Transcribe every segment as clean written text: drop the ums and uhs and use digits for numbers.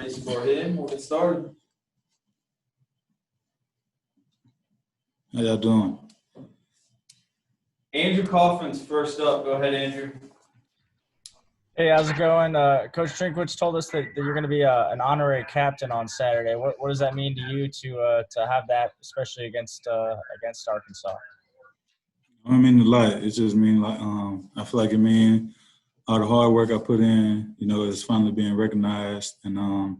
race for him. We'll get started. How y'all doing? Andrew Coughlin's first up. Go ahead, Andrew. Hey, how's it going? Coach Trinkwitz told us that you're going to be an honorary captain on Saturday. What does that mean to you to have that, especially against Arkansas? I mean a lot. It just mean like I feel like it mean all the hard work I put in, is finally being recognized, and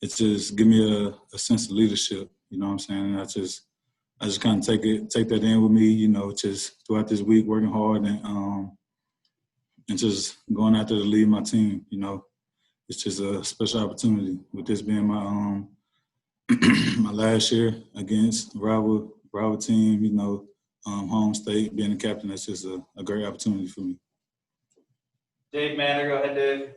it just give me a sense of leadership. You know what I'm saying? And I just kind of take that in with me. Just throughout this week working hard and just going out there to lead my team. It's just a special opportunity with this being my my last year against rival team. Home state, being a captain, that's just a great opportunity for me. Dave Manor, go ahead, Dave.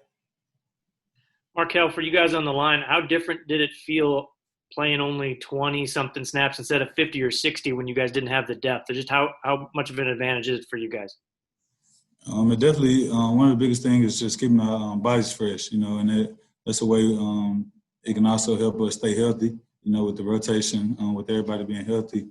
Markell, for you guys on the line, how different did it feel playing only 20-something snaps instead of 50 or 60 when you guys didn't have the depth? Or just how much of an advantage is it for you guys? It definitely, one of the biggest things is just keeping our bodies fresh, and that's a way it can also help us stay healthy, with the rotation, with everybody being healthy.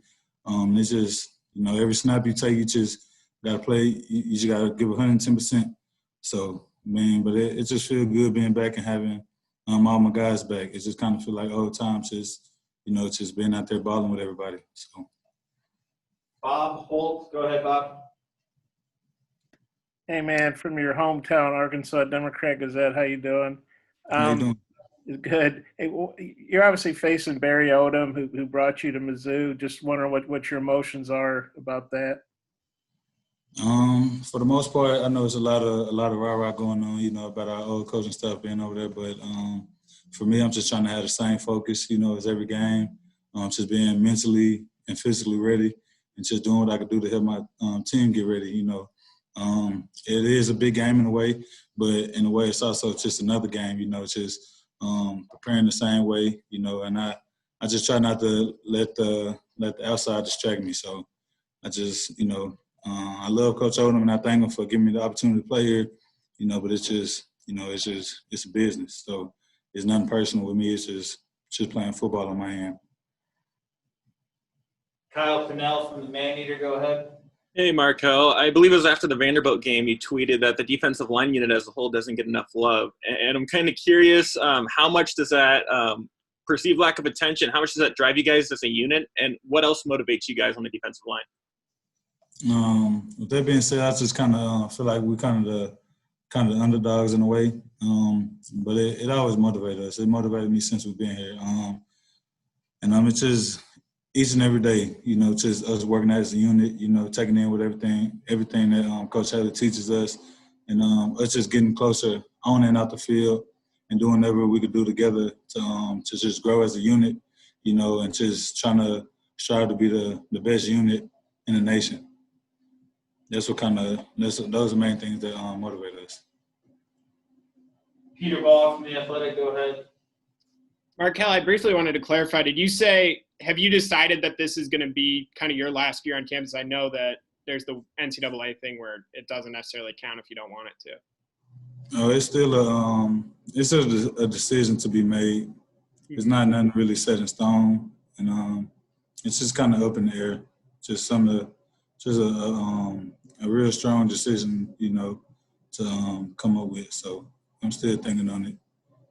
It's just, every snap you take, you just got to play. You just got to give 110%. So, but it just feels good being back and having all my guys back. It just kind of feel like old times, just being out there balling with everybody. So, Bob Holt, go ahead, Bob. Hey, man, from your hometown, Arkansas Democrat Gazette, how you doing? how you doing? Good. Hey, you're obviously facing Barry Odom, who brought you to Mizzou. Just wondering what your emotions are about that. For the most part, I know there's a lot of rah-rah going on, about our old coaching stuff being over there. But for me, I'm just trying to have the same focus, as every game. Just being mentally and physically ready and just doing what I could do to help my team get ready, It is a big game in a way, but in a way it's also just another game, just preparing the same way, and I just try not to let the outside distract me. So I just, I love Coach Odom and I thank him for giving me the opportunity to play here, but it's just, it's a business. So it's nothing personal with me. It's just playing football on my end. Kyle Pinnell from the Man-Eater, go ahead. Hey, Markell. I believe it was after the Vanderbilt game you tweeted that the defensive line unit as a whole doesn't get enough love. And I'm kind of curious, how much does that perceived lack of attention, how much does that drive you guys as a unit? And what else motivates you guys on the defensive line? With that being said, I just kind of feel like we're kind of the underdogs in a way. But it always motivated us. It motivated me since we've been here. And it's just each and every day, just us working as a unit, taking in with everything that Coach Haley teaches us, and us just getting closer on and out the field and doing whatever we could do together to just grow as a unit, and just trying to strive to be the best unit in the nation. Those are the main things that motivate us. Peter Ball from The Athletic, go ahead. Markell, I briefly wanted to clarify. Did you say, have you decided that this is going to be kind of your last year on campus? I know that there's the NCAA thing where it doesn't necessarily count if you don't want it to. No, it's still a decision to be made. It's not nothing really set in stone, and it's just kind of up in the air. Just a real strong decision, to come up with. So I'm still thinking on it.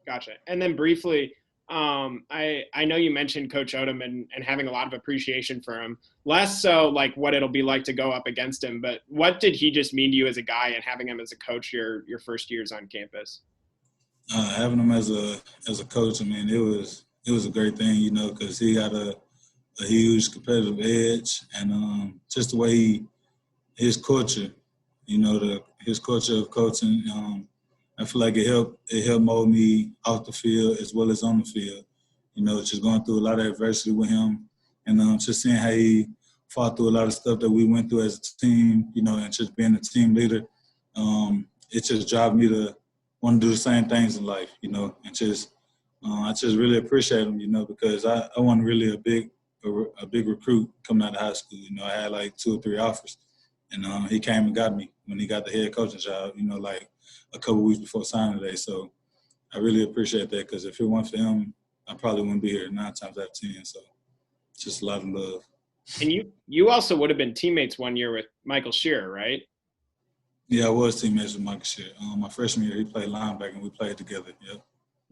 Gotcha. And then briefly, I know you mentioned Coach Odom and having a lot of appreciation for him. Less so like what it'll be like to go up against him, but what did he just mean to you as a guy and having him as a coach your first years on campus? Having him as a coach, I mean, it was a great thing, because he got a huge competitive edge, and just the way his culture, his culture of coaching. I feel like it helped mold me off the field as well as on the field. Just going through a lot of adversity with him, and just seeing how he fought through a lot of stuff that we went through as a team. And just being a team leader, it just drives me to want to do the same things in life. And just I just really appreciate him. Because I wasn't really a big recruit coming out of high school. I had like 2 or 3 offers, and he came and got me when he got the head coaching job. Like a couple weeks before signing day. So I really appreciate that because if it weren't for him, I probably wouldn't be here 9 times out of 10. So just a lot of love. And you also would have been teammates one year with Michael Shearer, right? Yeah, I was teammates with Michael Shearer. My freshman year, he played linebacker, and we played together. Yep.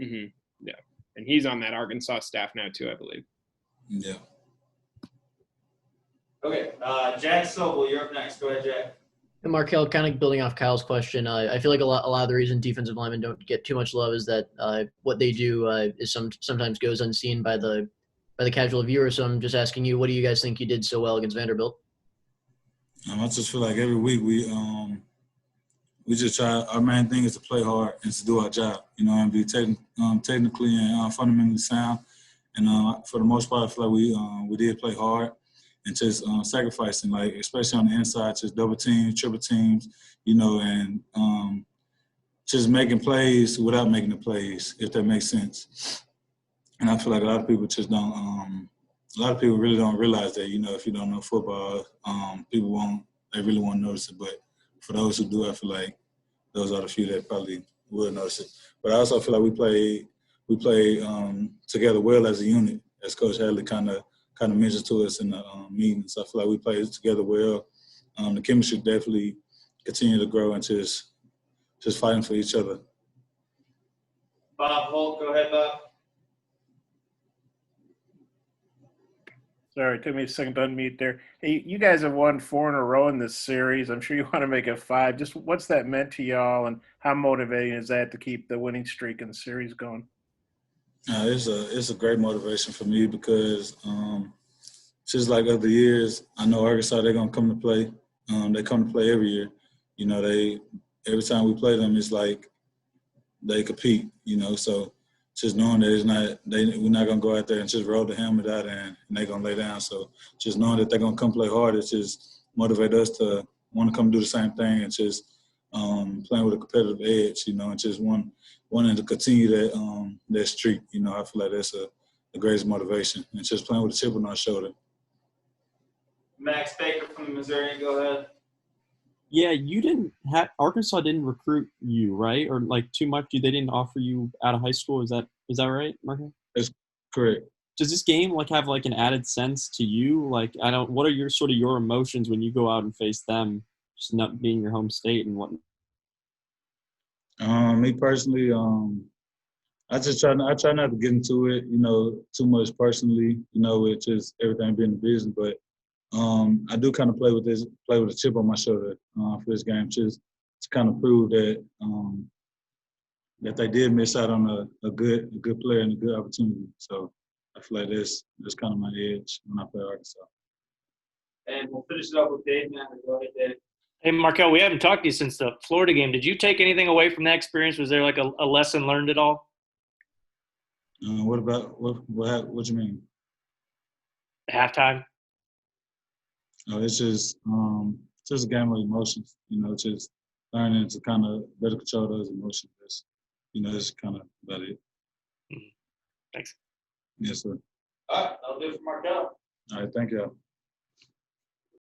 Mm-hmm. Yeah. And he's on that Arkansas staff now too, I believe. Yeah. Okay, Jack Sobel, you're up next. Go ahead, Jack. And Markell, kind of building off Kyle's question, I feel like a lot of the reason defensive linemen don't get too much love is that what they do is sometimes goes unseen by the casual viewer. So I'm just asking you, what do you guys think you did so well against Vanderbilt? I just feel like every week we just try. Our main thing is to play hard and to do our job, and be technically and fundamentally sound. And for the most part, I feel like we did play hard and just sacrificing, like especially on the inside, just double teams, triple teams, and just making plays without making the plays, if that makes sense. And I feel like a lot of people just don't. A lot of people really don't realize that, if you don't know football, people they really won't notice it. But for those who do, I feel like those are the few that probably will notice it. But I also feel like we play together well as a unit, as Coach Hadley kind of mentioned to us in the meetings. I feel like we play together well. The chemistry definitely continue to grow and just fighting for each other. Bob Holt, go ahead, Bob. Sorry, it took me a second to unmute there. Hey, you guys have won 4 in a row in this series. I'm sure you want to make it 5. Just what's that meant to y'all, and how motivating is that to keep the winning streak in the series going? It's a great motivation for me because just like other years, I know Arkansas, they're gonna come to play. They come to play every year. Every time we play them, it's like they compete. So just knowing that we're not gonna go out there and just roll the helmet out and they're gonna lay down. So just knowing that they're gonna come play hard, it just motivate us to want to come do the same thing and just playing with a competitive edge, and just wanting to continue that streak. I feel like that's the greatest motivation, and just playing with a chip on our shoulder. Max Baker from the Missouri, go ahead. Yeah, Arkansas didn't recruit you, right? Or like too much. They didn't offer you out of high school. Is that right, Marco? That's correct. Does this game have an added sense to you? What are your emotions when you go out and face them, just not being your home state and whatnot? Me personally, I try not to get into it, too much personally, with just everything being the business. But I do kind of play with a chip on my shoulder for this game, just to kind of prove that that they did miss out on a good player and a good opportunity. So I feel like that's kind of my edge when I play Arkansas. And we'll finish it up with Dave Manor. Go ahead, Dave. Hey, Markell, we haven't talked to you since the Florida game. Did you take anything away from that experience? Was there a lesson learned at all? What you mean? Halftime? It's just a game of emotions, just learning to kind of better control those emotions. That's kind of about it. Thanks. Yes, sir. All right, I'll do it for Markell. All right, thank you.